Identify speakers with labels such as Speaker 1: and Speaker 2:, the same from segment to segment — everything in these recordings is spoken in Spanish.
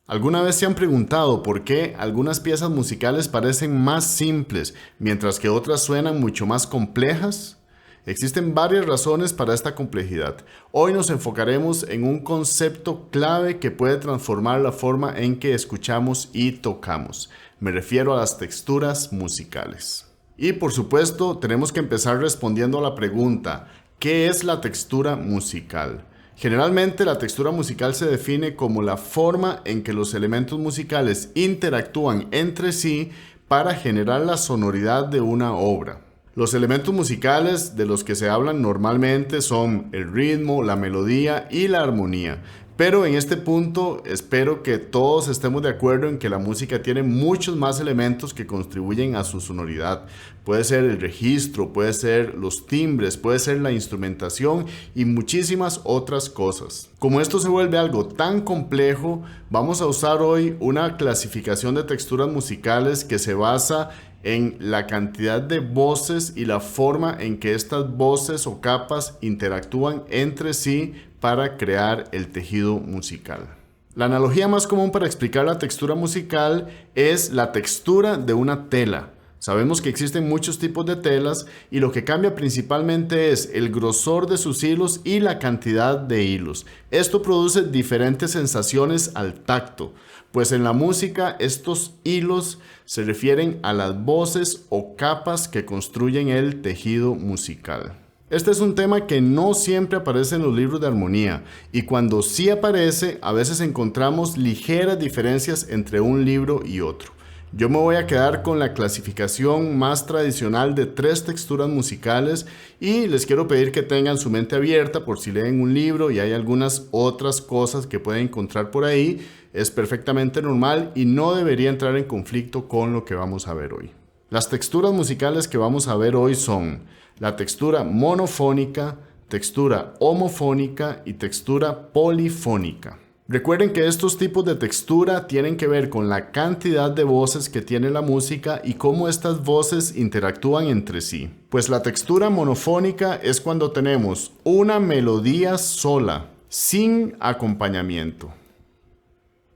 Speaker 1: ¿Alguna vez se han preguntado por qué algunas piezas musicales parecen más simples, mientras que otras suenan mucho más complejas? Existen varias razones para esta complejidad. Hoy nos enfocaremos en un concepto clave que puede transformar la forma en que escuchamos y tocamos. Me refiero a las texturas musicales. Y por supuesto, tenemos que empezar respondiendo a la pregunta, ¿qué es la textura musical? Generalmente la textura musical se define como la forma en que los elementos musicales interactúan entre sí para generar la sonoridad de una obra. Los elementos musicales de los que se hablan normalmente son el ritmo, la melodía y la armonía. Pero en este punto espero que todos estemos de acuerdo en que la música tiene muchos más elementos que contribuyen a su sonoridad. Puede ser el registro, puede ser los timbres, puede ser la instrumentación y muchísimas otras cosas. Como esto se vuelve algo tan complejo, vamos a usar hoy una clasificación de texturas musicales que se basa en la cantidad de voces y la forma en que estas voces o capas interactúan entre sí para crear el tejido musical. La analogía más común para explicar la textura musical es la textura de una tela. Sabemos que existen muchos tipos de telas y lo que cambia principalmente es el grosor de sus hilos y la cantidad de hilos. Esto produce diferentes sensaciones al tacto, pues en la música estos hilos se refieren a las voces o capas que construyen el tejido musical. Este es un tema que no siempre aparece en los libros de armonía y cuando sí aparece a veces encontramos ligeras diferencias entre un libro y otro. Yo me voy a quedar con la clasificación más tradicional de 3 texturas musicales y les quiero pedir que tengan su mente abierta por si leen un libro y hay algunas otras cosas que pueden encontrar por ahí. Es perfectamente normal y no debería entrar en conflicto con lo que vamos a ver hoy. Las texturas musicales que vamos a ver hoy son la textura monofónica, textura homofónica y textura polifónica. Recuerden que estos tipos de textura tienen que ver con la cantidad de voces que tiene la música y cómo estas voces interactúan entre sí. Pues la textura monofónica es cuando tenemos una melodía sola, sin acompañamiento.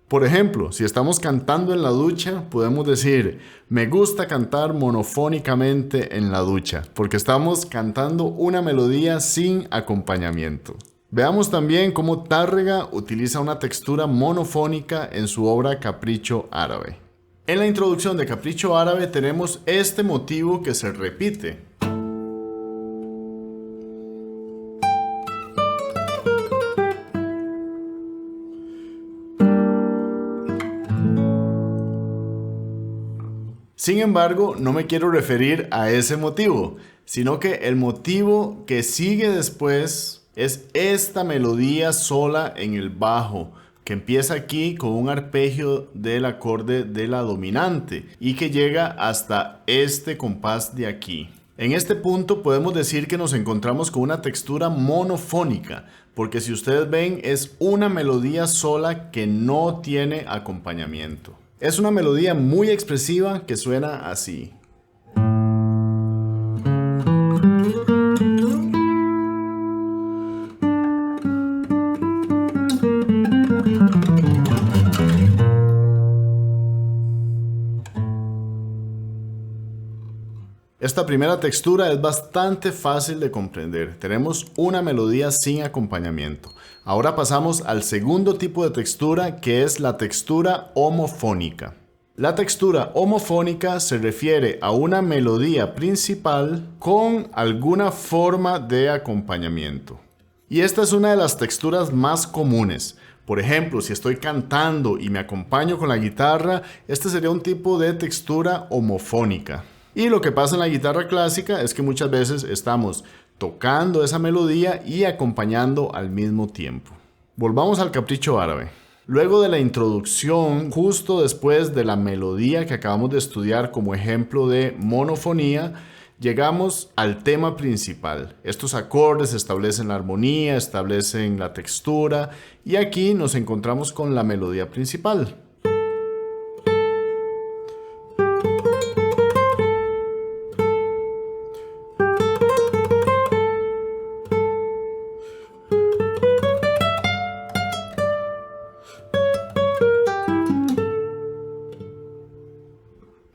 Speaker 1: Por ejemplo, si estamos cantando en la ducha, podemos decir, me gusta cantar monofónicamente en la ducha, porque estamos cantando una melodía sin acompañamiento. Veamos también cómo Tárrega utiliza una textura monofónica en su obra Capricho Árabe. En la introducción de Capricho Árabe tenemos este motivo que se repite. Sin embargo, no me quiero referir a ese motivo, sino que el motivo que sigue después es esta melodía sola en el bajo, que empieza aquí con un arpegio del acorde de la dominante y que llega hasta este compás de aquí. En este punto podemos decir que nos encontramos con una textura monofónica, porque si ustedes ven es una melodía sola que no tiene acompañamiento. Es una melodía muy expresiva que suena así. Esta primera textura es bastante fácil de comprender. Tenemos una melodía sin acompañamiento. Ahora pasamos al segundo tipo de textura, que es la textura homofónica. La textura homofónica se refiere a una melodía principal con alguna forma de acompañamiento. Y esta es una de las texturas más comunes. Por ejemplo, si estoy cantando y me acompaño con la guitarra, este sería un tipo de textura homofónica. Y lo que pasa en la guitarra clásica es que muchas veces estamos tocando esa melodía y acompañando al mismo tiempo. Volvamos al Capricho Árabe. Luego de la introducción, justo después de la melodía que acabamos de estudiar como ejemplo de monofonía, llegamos al tema principal. Estos acordes establecen la armonía, establecen la textura y aquí nos encontramos con la melodía principal.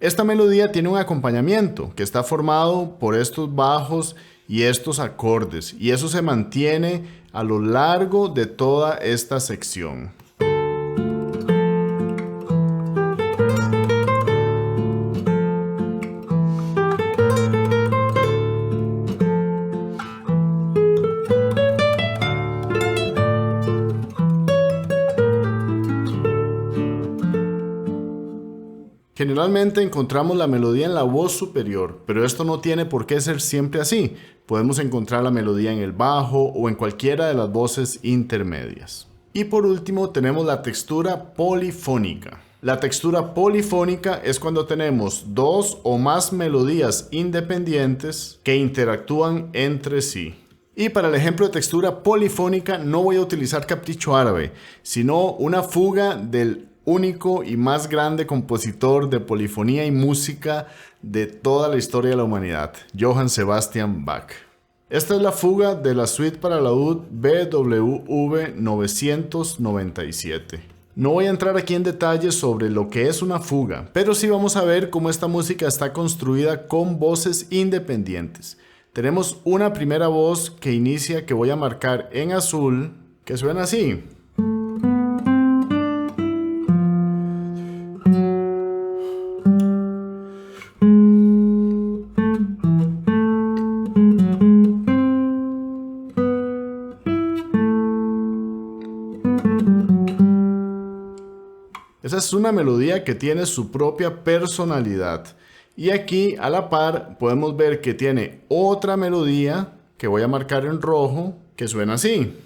Speaker 1: Esta melodía tiene un acompañamiento que está formado por estos bajos y estos acordes, y eso se mantiene a lo largo de toda esta sección. Generalmente encontramos la melodía en la voz superior, pero esto no tiene por qué ser siempre así. Podemos encontrar la melodía en el bajo o en cualquiera de las voces intermedias. Y por último tenemos la textura polifónica. La textura polifónica es cuando tenemos dos o más melodías independientes que interactúan entre sí. Y para el ejemplo de textura polifónica no voy a utilizar Capricho Árabe, sino una fuga del único y más grande compositor de polifonía y música de toda la historia de la humanidad, Johann Sebastian Bach. Esta es la fuga de la suite para laúd BWV 997. No voy a entrar aquí en detalles sobre lo que es una fuga, pero sí vamos a ver cómo esta música está construida con voces independientes. Tenemos una primera voz que inicia, que voy a marcar en azul, que suena así. Esa es una melodía que tiene su propia personalidad. Y aquí a la par podemos ver que tiene otra melodía que voy a marcar en rojo que suena así.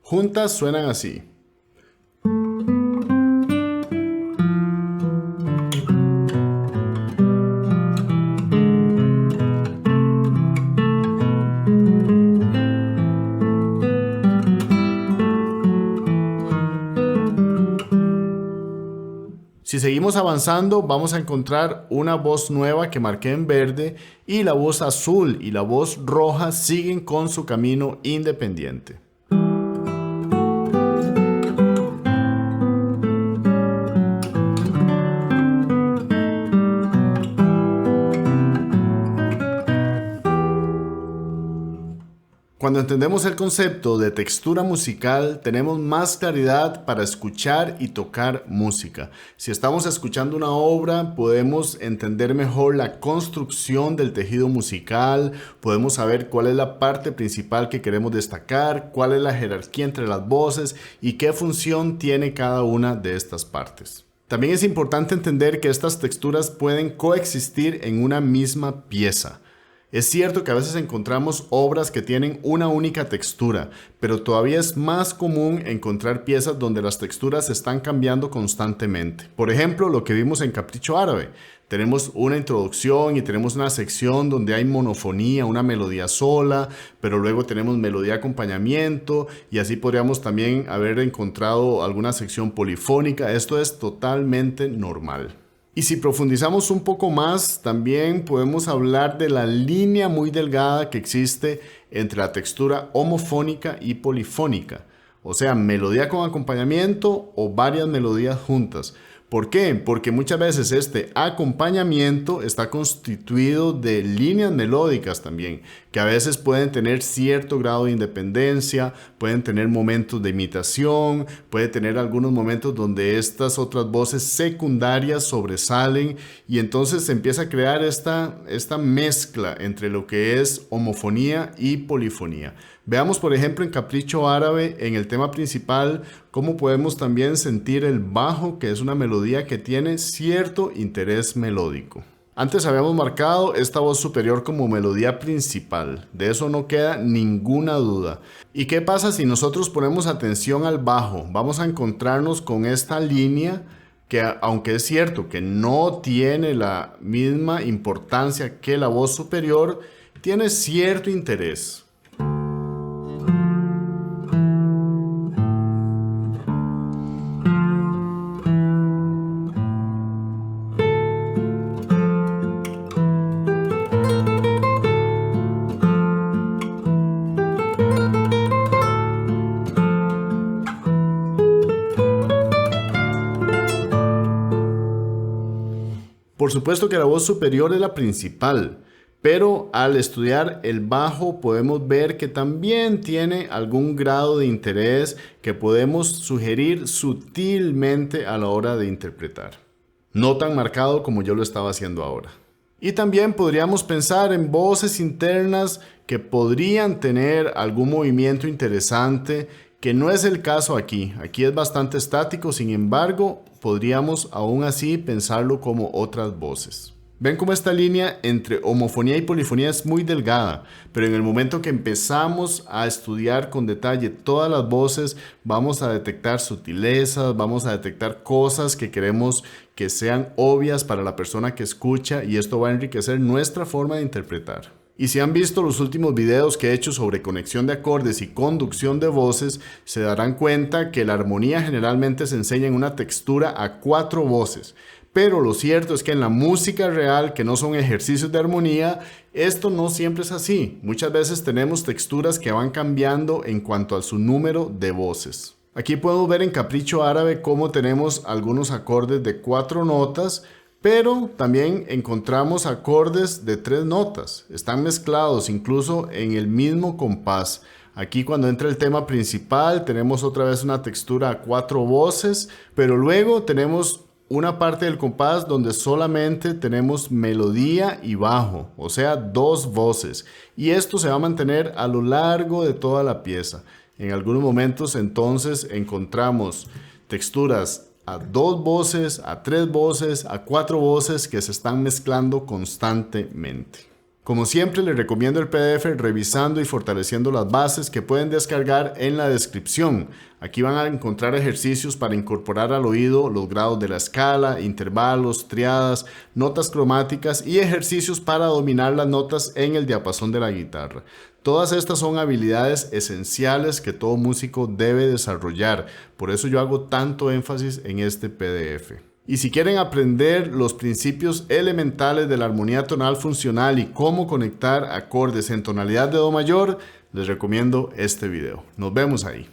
Speaker 1: Juntas suenan así. Si seguimos avanzando, vamos a encontrar una voz nueva que marqué en verde y la voz azul y la voz roja siguen con su camino independiente. Cuando entendemos el concepto de textura musical, tenemos más claridad para escuchar y tocar música. Si estamos escuchando una obra, podemos entender mejor la construcción del tejido musical, podemos saber cuál es la parte principal que queremos destacar, cuál es la jerarquía entre las voces y qué función tiene cada una de estas partes. También es importante entender que estas texturas pueden coexistir en una misma pieza. Es cierto que a veces encontramos obras que tienen una única textura, pero todavía es más común encontrar piezas donde las texturas están cambiando constantemente. Por ejemplo, lo que vimos en Capricho Árabe. Tenemos una introducción y tenemos una sección donde hay monofonía, una melodía sola, pero luego tenemos melodía acompañamiento y así podríamos también haber encontrado alguna sección polifónica. Esto es totalmente normal. Y si profundizamos un poco más, también podemos hablar de la línea muy delgada que existe entre la textura homofónica y polifónica. O sea, melodía con acompañamiento o varias melodías juntas. ¿Por qué? Porque muchas veces este acompañamiento está constituido de líneas melódicas también, que a veces pueden tener cierto grado de independencia, pueden tener momentos de imitación, puede tener algunos momentos donde estas otras voces secundarias sobresalen y entonces se empieza a crear esta mezcla entre lo que es homofonía y polifonía. Veamos, por ejemplo, en Capricho Árabe, en el tema principal, cómo podemos también sentir el bajo, que es una melodía que tiene cierto interés melódico. Antes habíamos marcado esta voz superior como melodía principal, de eso no queda ninguna duda. ¿Y qué pasa si nosotros ponemos atención al bajo? Vamos a encontrarnos con esta línea que, aunque es cierto que no tiene la misma importancia que la voz superior, tiene cierto interés. Por supuesto que la voz superior es la principal, pero al estudiar el bajo podemos ver que también tiene algún grado de interés que podemos sugerir sutilmente a la hora de interpretar. No tan marcado como yo lo estaba haciendo ahora. Y también podríamos pensar en voces internas que podrían tener algún movimiento interesante, que no es el caso aquí. Aquí es bastante estático, sin embargo, podríamos aún así pensarlo como otras voces. Ven cómo esta línea entre homofonía y polifonía es muy delgada, pero en el momento que empezamos a estudiar con detalle todas las voces, vamos a detectar sutilezas, vamos a detectar cosas que queremos que sean obvias para la persona que escucha, y esto va a enriquecer nuestra forma de interpretar. Y si han visto los últimos videos que he hecho sobre conexión de acordes y conducción de voces, se darán cuenta que la armonía generalmente se enseña en una textura a 4 voces. Pero lo cierto es que en la música real, que no son ejercicios de armonía, esto no siempre es así. Muchas veces tenemos texturas que van cambiando en cuanto a su número de voces. Aquí podemos ver en Capricho Árabe cómo tenemos algunos acordes de 4 notas, pero también encontramos acordes de 3 notas. Están mezclados incluso en el mismo compás. Aquí cuando entra el tema principal tenemos otra vez una textura a 4 voces, pero luego tenemos una parte del compás donde solamente tenemos melodía y bajo, o sea, 2 voces. Y esto se va a mantener a lo largo de toda la pieza. En algunos momentos entonces encontramos texturas a 2 voces, a 3 voces, a 4 voces que se están mezclando constantemente. Como siempre, les recomiendo el PDF Revisando y Fortaleciendo las Bases, que pueden descargar en la descripción. Aquí van a encontrar ejercicios para incorporar al oído los grados de la escala, intervalos, triadas, notas cromáticas y ejercicios para dominar las notas en el diapasón de la guitarra. Todas estas son habilidades esenciales que todo músico debe desarrollar. Por eso yo hago tanto énfasis en este PDF. Y si quieren aprender los principios elementales de la armonía tonal funcional y cómo conectar acordes en tonalidad de do mayor, les recomiendo este video. Nos vemos ahí.